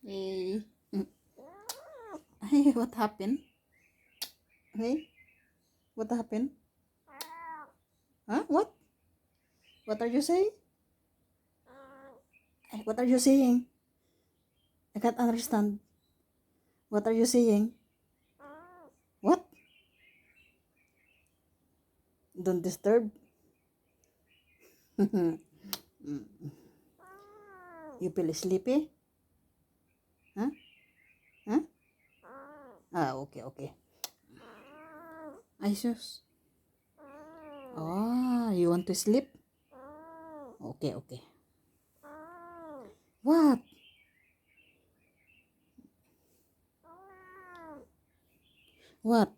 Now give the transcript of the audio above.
Hey. Hey, what happened? Hey, what happened? Huh? What? What are you saying? What are you saying? I can't understand. What are you saying? What? Don't disturb. You feel sleepy? Huh? Huh? Okay, okay. Ay, sus. You want to sleep? Okay, okay. What? What?